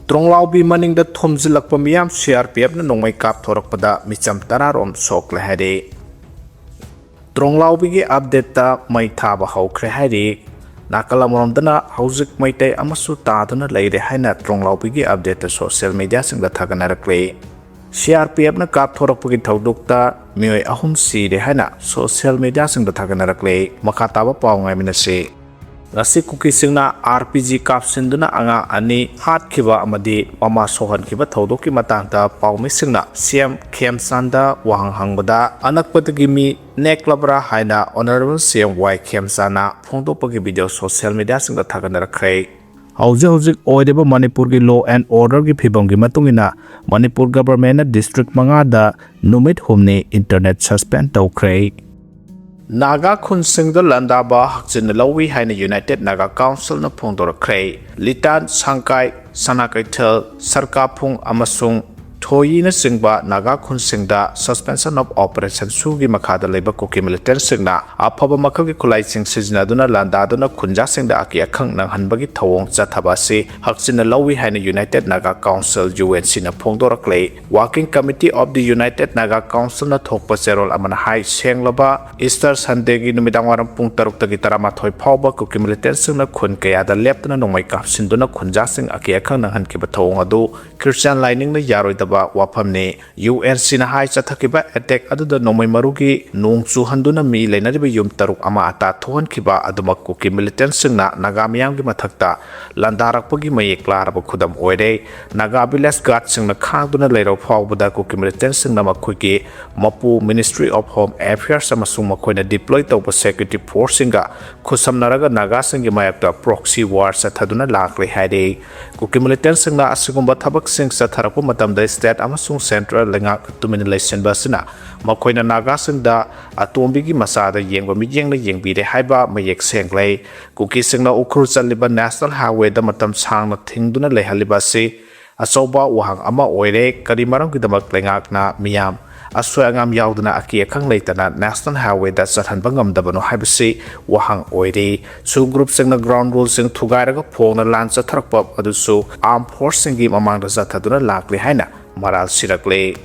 Tronglaubi maning da thomjilak pamiam CRPF na nongmai kap thorak pada micham tararom sok le hari. Tronglaubi gi update ta mai thaba haukre hari. Nakala moromdana hauzik mai tay amasu taaduna leire haina Tronglaubi gi update ta social media sing da thaganarakle. CRPF na kap thorak pagi thauduk ta mioi ahum si de haina social media sing da thaganarakle makataba paw ngai minase. Nasi kuki singna RPG kapsinduna anga ani hat kiba amadi mama sohan kiba thodoki matangta pawmi singna CM Khemsanda wahang hangbada anakpatagi mi neklabra haina honorable CM Y Khemsana phongdopagi video social media singda thaganarakre. Hauzik oideba Manipur gi law and order gi phibam gi matungina Manipur government na district mangada numit humni internet suspend tawkre. Naga Khunsing the Landaba Haksin Lawi Haina United Naga Council na Pongdor Kray, Litan Sangkai, Sanakaitel, Sarkapung Amasung, Toyi na Singba Naga Khunsing da suspension of operation Sugi Makada Labor Cookie Military Singna, Apaba Makagi Kulaising Siznaduna Landaduna Kunja Sing da Aki Akang Nang Hanbagi Tawong Zatabasi, Haksin Lawi Haina United Naga Council UNC na Pongdor Kray, Working Committee of the United Naga Council na Thokpa Serol Amana Hai Senglaba, Easter Sunday gi numidang waram pung taruk tagi tarama thoi phawba Cookie Military Sing na Khun Kayada Leptana Nongmai Kapsinduna Kunja Sing Aki Akang Nang Hankiba Tawong Adu, Christian Lining na Yaroi daba wapamne UNC na hai chathakiba attack aduda nomai marugi nong chu handuna mi leinariba yum taruk ama ata thohan kiba aduma Cookie militant singna naga miyam gi mathakta landarakpagi mayek laraba khudam oire naga village guard singna khangduna leiro phawbada Cookie militant singna makhugi mapu Ministry of Home Affairs amasung makhoina deploy tawba security force singa khusamnaraga naga singi mayakta proxy war sathaduna lakle haide Cookie militant singna asigumba thabak sing satharakpa matamda state amasung central lenga tumini lesion basina makoina naga singda atombigi masada yengba miyeng na yengbire haiba mayek senglei Cookie singna ukhur chaliba national highway da matam sangna thingduna lehaliba se asoba wahang ama oire kari maram kidamak lengak na miyam asoi angam yauduna aki akang leitana national highway da chathanba ngamdabano haibasi wahang oire su group singna ground rules sing thugairaga phongna lan chatharakpa adusu armed force singi mamangda chathaduna lakle haina maral sirakle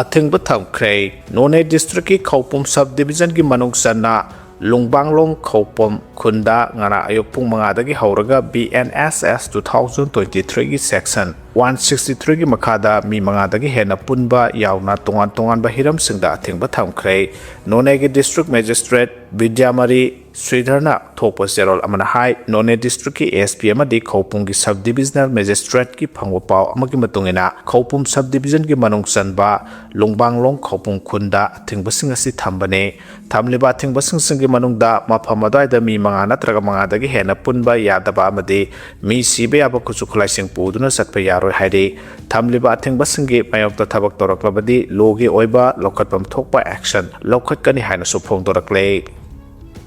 athingba thamkhre None district ki Khaupum subdivision ki manungsana Lungbanglong Khaupum khunda ngara ayokpung mangadagi hauraga BNSS 2023 ki section 163 ki makada mi mangadagi hena punba yauna tongan ba hiram singda athingba thamkhre None ki district magistrate Vidyamari Sridharna Thokpa Serol Amana Hai None district ki SP amadi Khaupum ki subdivisional magistrate ki phangwa paw amagi matungina Khaupum subdivision ki manungsan ba Lungbanglong Khaupum khunda athingba singasi thambane thamliba athingba singsingi manungda maphamadai da mi manga natraga mangadagi hena punba yadaba amadi mi sibe aba kuchukhulai sing puduna satpa yaroi haide thamliba athingba singi mayokta thabak toraklabadi logi oiba lokhatpam thokpa action lokhatkani haina su phongdorakle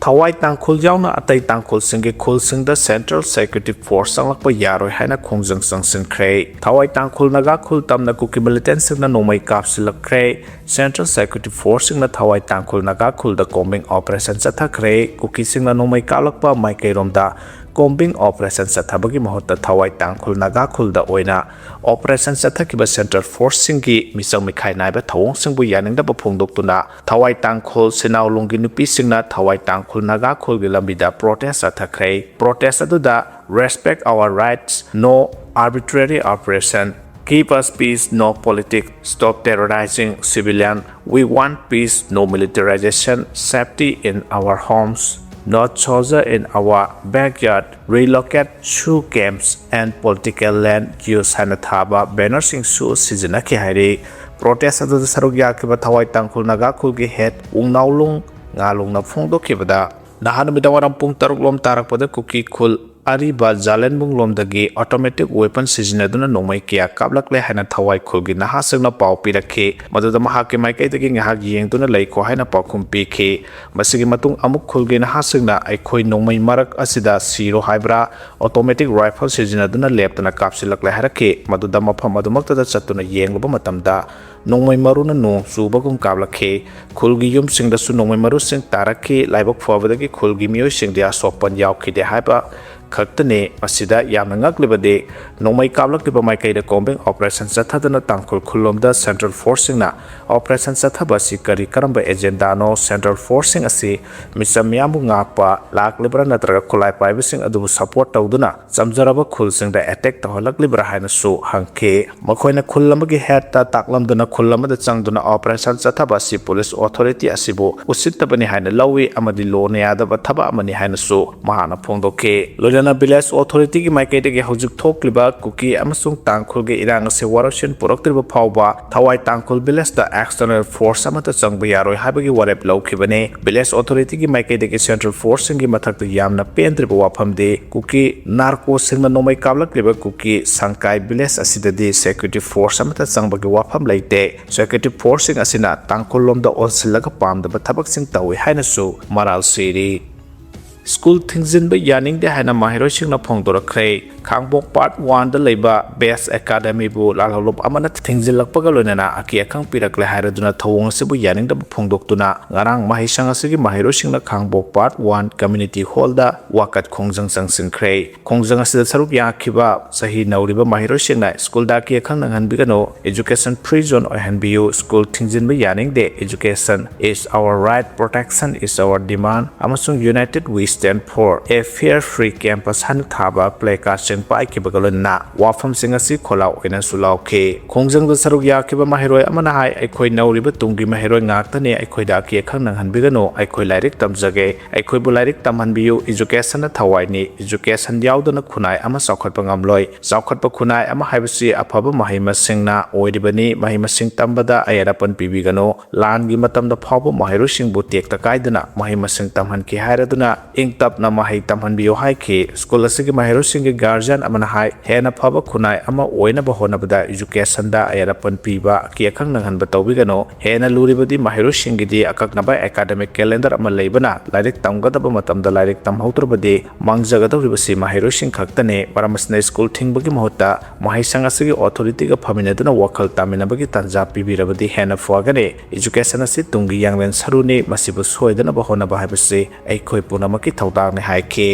Thawai tangkhul yauna atai tangkhul singi khul singda Central Security Force sanglakpa yaroi haina khongjang sangsinkhre Thawai tangkhul naga khul tamna Cookie militant singna nomai kapsilakre Central Security Force singna Thawai tangkhul naga khul da combing operation chathakre Cookie singna nomai kalakpa maikairomda combing operation sathabagi mahota Thawai tangkhul naga khul da oina operation sathakiba Central Force singi misang mikhai naiba thawong singbu yaningda baphongdoktuna Thawai tangkhul sinaulungi nupi singna Thawai tangkhul naga khul gi lambida protest sathakre protest aduda respect our rights no arbitrary operation Keep us peace, no politics. Stop terrorizing civilians. We want peace, no militarization. Safety in our homes. Not soldier in our backyard. Relocate shoe camps and political land use Hanathaba banners in shoe season. Protest at the Sarugya Kiba Thawai Tangkhul Naga Kulgi head Ungnalung Ngalung na Fungdo Kibada. Nahanamidawaram Pung Taruglom Tarakpada Cookie Kul Ariba Jalen Bunglomdagi automatic weapon Sizinaduna Nomai Kia Kablakle Hana Thawai Kulgi Nahasana Pau Pirake, Madada Mahaki Maike taking Hagi Duna Lake Kohana Pakum PK, Masigi Matung Amuk Kulgi Nahasana, I koi Nomai Marak Asida Zero Hybra, automatic rifle Sizinaduna left and a capsule Harake, Madudama Pamadumakta Satuna Yang Matamda. Nongmai maru na nong subagum kabla ke khulgi yum sing da su nongmai maru sing tarake laibok phawada ki khulgi miyoi sing dia sopan yaw ki de haiba खक्तने मसिदा यामना ngaklibade nongmai kablakliba maikaida combing operation chathadana tangkhul khulomda central forcing na operation chathaba si kari karamba agenda no central forcing asi misam yamu ngakpa laklibra natraga khulai paibising adu support tawduna chamjaraba khulsing da attack tahlaklibra haina su hangke makhoina khulamagi head ta taklamduna khulamada changduna operation chathaba si police authority asibu usittabani haina lawi amadi lone yadaba thaba amani haina su mahana phongdoke loyana village authority ki maikaida ge hojik thokliba kuki amasung tangkhul ge irang se waroshin puraktriba phawba thawai tangkhul village da external force amata changba yaroi habagi warep lawkhibane village authority ki maikaida ge central force gi mathak ta yamna pentriba wafam de kuki narco singna nomai kablakliba kuki sangkai village asidadi security force amata changba ge wafam laite security force sing asina tangkhul lomda olsilaga pamdaba thabak sing tawi haina su maral siri school thingzin ba yaning de hana mahiro singna phongdorakhrei khangbok part 1 da leiba best academy bu lalholop amana thingzin lakpaga loinana aki akhang pirakle hairaduna thawong se bu yaning da phongdoktuna ngarang mahisang asigi mahiro singna khangbok part 1 community hall da wakat khongjang sangsin khrei khongjang asida saruk yakhiba sahi nauriba mahiro singna school da ki akhang nangan bigano education free zone ohanbiu school thingzin ba yaning de education is our right, protection is our demand amasung united we stand for a fear-free campus han thaba placard sing pai ki bagalon na wafam sing asi khola oina sulau ke khongjang da saruk ya ke ba mahiroi amana hai aikhoi nauri ba tunggi mahiroi ngak ta ne aikhoi da ki khang nang han bigano aikhoi lairik tamjage aikhoi bu lairik tamhan biu education na thawai ni education yaudana khunai ama saukhat pa ngamloi saukhat pa khunai ama haibasi afaba mahima singna oidibani mahima sing tambada ayarapan pibigano lan gi matam da phawba mahiro sing bu tek ta kaidana mahima sing tamhan ki hairaduna ingtap na mahai tamhan biyo hai ki school asigi mahiro singi guardian amana hai hena phaba khunai ama oina ba hona bada education da ayarapan piba ki akhang nanghan ba tawbigano hena luribadi mahiro singi di akak na ba academic calendar ama leibana lairik tamgada ba matam da lairik tamhautrabadi mangjaga tawribasi mahiro sing khaktane paramasna school thingbagi mahota mahai sangasigi authority ga phaminaduna wakhal taminabagi tanja pibirabadi hena fuagane education asi tungi yanglen saruni masibu soidana ba hona ba haibasi aikhoi punamaki thawdang ne haike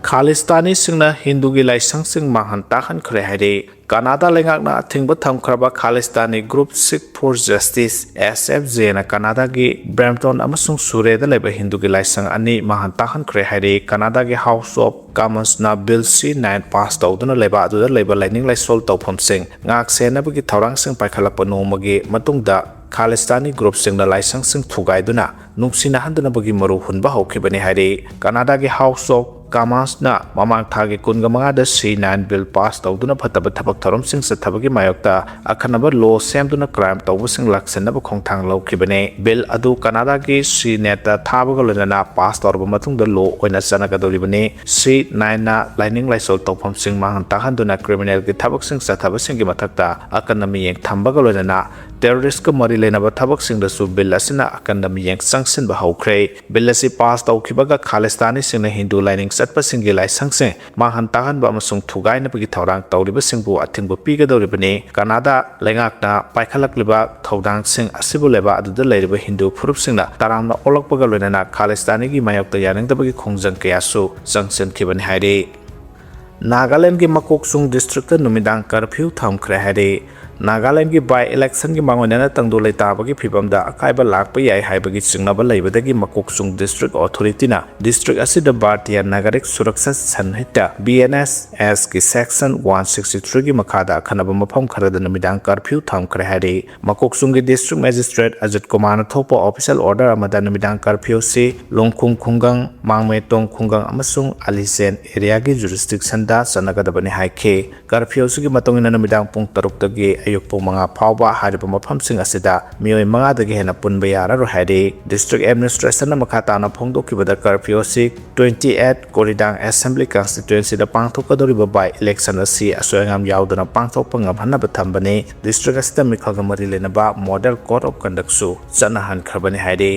Khalistani singna Hindu gi laisang sing mahan tahan khre hare Canada lengakna thingba thamkhraba Khalistani group Sikh for Justice SFJ na Canada gi Brampton amasung Surrey da leba Hindu gi laisang ani mahan tahan khre hare Canada gi House of Commons na Bill C9 pass tawduna leba adu da leba lining laisol tawpham sing ngak sena bagi thawrang sing paikhalapa nomagi matungda Khalistani group sing na laisang sing thugaiduna nungsina handuna bagi maru hunba hokibani hare Canada gi House of Commons na mamang thagi kunga mga da C9 bill pass tawduna phataba thabak tharom sing sa thabagi mayokta akhanaba law semduna crime tawbu sing laksanaba khongthang lawkhibane bill adu Canada gi C9 ta thabaga lona pass tawrba matungda law oina chanaga doribane C9 na lining laisol tawpham sing mahan tahanduna criminal gi thabak sing sa thaba sing gi mathakta akanami yeng thambaga lona terrorist ka mari lenaba thabak sing da su bill asina akanami yeng sangsin ba haukhre bill asi pass tawkhibaga Khalistani sing na Hindu lining satpa singi laisang sing mahan tahan ba amasung thugai na pagi thawrang tawriba singbu athingbu piga doribani Canada lengakna paikhalakliba thawdang sing asibu leba aduda leiriba Hindu phurup singna taramna olakpaga loinana Khalistani gi mayokta yaningdabagi khongjang kayasu sangsen khibani haire Nagaland gi Makoksung district ta numidang curfew thamkhre haire Nagaland gi by election gi mangonana tangdu leitabagi phibamda akaiba lakpa yai haibagi singnaba leibadagi Makoksung district authority na district asida Bharatiya Nagarik Suraksha Sanhita BNSS gi section 163 gi makhada khanaba mafam kharada namidang curfew thamkhre hare Makoksung gi district magistrate Ajit Kumar na thopa official order amada namidang curfew se Longkhung Khungang Mangmetong Khungang amasung Alisen area gi jurisdiction da sanagadabani haike curfew sugi matongina namidang pung 3 tagi ayuk pung mga phawba hariba mafam sing asida mioi manga dagi hena punba yara ro hare district administration na makhata na phongdokibada curfew si 28 Koridang assembly constituency da pangthokadoriba by election asi asoyangam yaudana pangthokpa ngabhanna bathambane district asida mikhalga mari lenaba model code of conduct su chanahan kharbani hare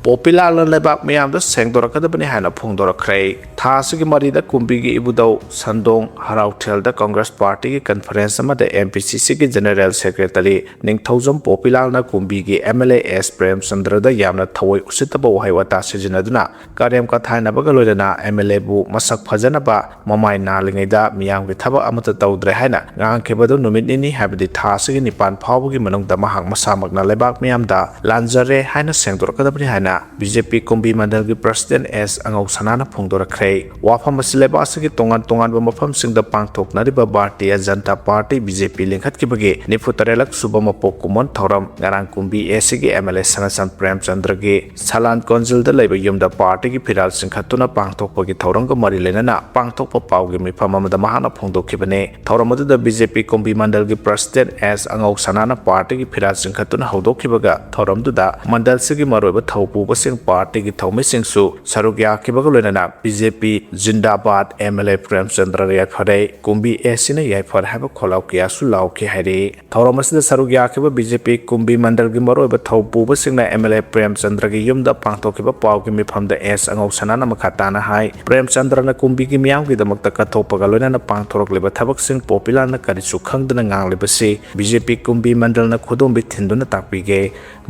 Popular lebak miyam da sengdorakadabani hana phongdorakhre ꯊꯥ ꯑꯁꯤꯒꯤ ꯃꯔꯤꯗ ꯀꯨꯝꯕꯤꯒꯤ ꯏꯕꯨꯙꯧ ꯁꯟꯗꯣꯡ ꯍꯔꯥꯎꯊꯦꯜꯗ Congress ꯄꯥꯔꯇꯤꯒꯤ conference ꯑꯃꯗ MPCCꯒꯤ general secretary ꯅꯤꯡꯊꯧꯖꯝ ꯄꯣꯄꯤꯂꯥꯜꯅ ꯀꯨꯝꯕꯤꯒꯤ MLA S ꯄ꯭ꯔꯦꯝꯆꯟꯗ꯭ꯔꯗ ꯌꯥꯝꯅ ꯊꯑꯣꯏ ꯎꯁꯤꯠꯇꯕ ꯋꯥꯍꯩ ꯋꯥꯇꯥ ꯁꯤꯖꯤꯟꯅꯗꯨꯅ ꯀꯥꯔꯦꯝ ꯀꯊꯥꯏꯅꯕꯒ ꯂꯣꯏꯅꯅ MLAꯕꯨ ꯃꯁꯛ ꯐꯖꯅꯕ ꯃꯃꯥꯏ ꯅꯥꯜꯂꯤꯉꯩꯗ ꯃꯤꯌꯥꯝꯒꯤ ꯊꯕꯛ ꯑꯃꯠꯇ ꯇꯧꯗ꯭ꯔꯦ ꯍꯥꯏꯅ ꯉꯥꯡꯈꯤꯕꯗꯨ ꯅꯨꯃꯤꯠ ꯅꯤꯅꯤ ꯍꯥꯏꯕꯗꯤ ꯊꯥ ꯑꯁꯤꯒꯤ 9 ꯐꯥꯎꯕꯒꯤ ꯃꯅꯨꯡꯗ ꯃꯍꯥꯛ ꯃꯁꯥꯃꯛꯅ ꯂꯩꯕꯥꯛ ꯃꯤꯌꯥꯝꯗ ꯂꯥꯟꯖꯔꯦ ꯍꯥꯏꯅ ꯁꯦꯡꯗꯣꯔꯛꯀꯗꯕꯅꯤ ꯍꯥꯏꯅ BJP ꯀꯨꯝꯕꯤ ꯃꯟꯗꯜꯒꯤ ꯄ꯭ꯔꯁꯤꯗꯦꯟꯠ S ꯑꯉꯧ ꯁꯅꯥꯅ ꯐꯣꯡꯗꯣꯔꯛꯈ꯭ꯔꯦ ꯋꯥꯐꯝ ꯑꯁꯤ ꯂꯩꯕꯥꯛ ꯑꯁꯤꯒꯤ ꯇꯣꯉꯥꯟ ꯇꯣꯉꯥꯟꯕ ꯃꯐꯝꯁꯤꯡꯗ ꯄꯥꯡꯊꯣꯛꯅꯔꯤꯕ ꯚꯥꯔꯇꯤꯌꯥ ꯖꯅꯇꯥ ꯄꯥꯔꯇꯤ BJP ꯂꯤꯡꯈꯠꯈꯤꯕꯒꯤ 94ꯂꯛ ꯁꯨꯕ ꯃꯄꯣꯛ ꯀꯨꯝꯑꯣꯟ ꯊꯧꯔꯝ ꯉꯔꯥꯡ ꯀꯨꯝꯕꯤ ꯑꯦꯁꯤꯒꯤ MLA ꯁꯅꯥꯆꯟ ꯄ꯭ꯔꯦꯝꯆꯟꯗ꯭ꯔꯒꯤ ꯁꯂꯥꯟ ꯀꯣꯟꯖꯤꯜꯗ ꯂꯩꯕ ꯌꯨꯝꯗ ꯄꯥꯔꯇꯤꯒꯤ ꯐꯤꯔꯥꯜ ꯆꯤꯡꯈꯠꯇꯨꯅ ꯄꯥꯡꯊꯣꯛꯄꯒꯤ ꯊꯧꯔꯝꯒ ꯃꯔꯤ ꯂꯩꯅꯅ ꯄꯥꯡꯊꯣꯛꯄ ꯄꯥꯎꯒꯤ ꯃꯤꯐꯝ ꯑꯃꯗ ꯃꯍꯥꯛꯅ ꯐꯣꯡꯗꯣꯛꯈꯤꯕꯅꯤ ꯊꯧꯔꯝ ꯑꯗꯨꯗ BJP ꯀꯨꯝꯕꯤ ꯃꯟꯗꯜꯒꯤ ꯄ꯭ꯔꯁꯤꯗꯦꯟꯠ S ꯑꯉꯧ ꯁꯅꯥꯅ ꯄꯥꯔꯇꯤꯒꯤ ꯐꯤꯔꯥꯜ ꯆꯤꯡꯈꯠꯇꯨꯅ ꯍꯧꯗꯣꯛꯈꯤꯕꯒ ꯊꯧꯔꯝꯗꯨꯗ ꯃꯟꯗꯜꯁꯤꯒꯤ ꯃꯔꯨꯑꯣꯏꯕ ꯊꯧ ꯄꯨꯕꯁꯤꯡ ꯄꯥꯔꯇꯤꯒꯤ ꯊꯧꯃꯤꯁꯤꯡꯁꯨ ꯁꯔꯨꯛ ꯌꯥꯈꯤꯕꯒ ꯂꯣꯏꯅꯅ BJP ꯖꯤꯟꯗꯥꯕꯥद MLA ꯄ꯭ꯔꯦꯝꯆꯟꯗ꯭ꯔ ꯌꯥꯏꯐꯔꯦ ꯀꯨꯝꯕꯤ ꯑꯦꯁꯤꯅ ꯌꯥꯏꯐꯔꯦ ꯍꯥꯏꯕ ꯈꯣꯜꯂꯥꯎ ꯀꯌꯥꯁꯨ ꯂꯥꯎꯈꯤ ꯍꯥꯏꯔꯤ ꯊꯧꯔꯝ ꯑꯁꯤꯗ ꯁꯔꯨꯛ ꯌꯥꯈꯤꯕ BJP ꯀꯨꯝꯕꯤ ꯃꯟꯗꯜꯒꯤ ꯃꯔꯨꯑꯣꯏꯕ ꯊꯧ ꯄꯨꯕꯁꯤꯡꯅ MLA ꯄ꯭ꯔꯦꯝꯆꯟꯗ꯭ꯔꯒꯤ ꯌꯨꯝꯗ ꯄꯥꯡꯊꯣꯛꯈꯤꯕ ꯄꯥꯎꯒꯤ ꯃꯤꯐꯝꯗ S ꯑꯉꯧ ꯁꯅꯥꯅ ꯃꯈꯥ ꯇꯥꯅ ꯍꯥꯏ ꯄ꯭ꯔꯦꯝꯆꯟꯗ꯭ꯔꯅ ꯀꯨꯝꯕꯤꯒꯤ ꯃꯤꯌꯥꯝꯒꯤꯗꯃꯛꯇ ꯀꯠꯊꯣꯛꯄꯒ ꯂꯣꯏꯅꯅ ꯄꯥꯡꯊꯣꯔꯛꯂꯤꯕ ꯊꯕꯛꯁꯤꯡ ꯄꯣꯄꯤꯂꯥꯔꯅ ꯀꯔꯤꯁꯨ ꯈꯪꯗꯅ ꯉꯥꯡꯂꯤꯕꯁꯤ BJP ꯀꯨꯝꯕꯤ ꯃꯟꯗꯜꯅ ꯈꯨꯗꯣꯝꯕꯤ ꯊꯤꯟꯗꯨꯅ ꯇꯥꯛꯄꯤꯒꯦ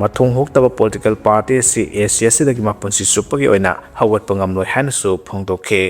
ꯃꯊꯣꯡ ꯍꯣꯛꯇꯕ ꯄꯣꯂꯤꯇꯤꯀꯦꯜ ꯄꯥꯔꯇꯤ ꯑꯁꯤ ꯑꯦꯁꯤꯌꯥꯁꯤꯗꯒꯤ ꯃꯄꯨꯟꯁꯤ ꯆꯨꯞꯄꯒꯤ ꯑꯣꯏꯅ ꯍꯧꯒꯠꯄ ꯉꯝꯂꯣꯏ ꯍꯥꯏꯅꯁꯨ ꯐꯣꯡꯗꯣꯛꯈꯤ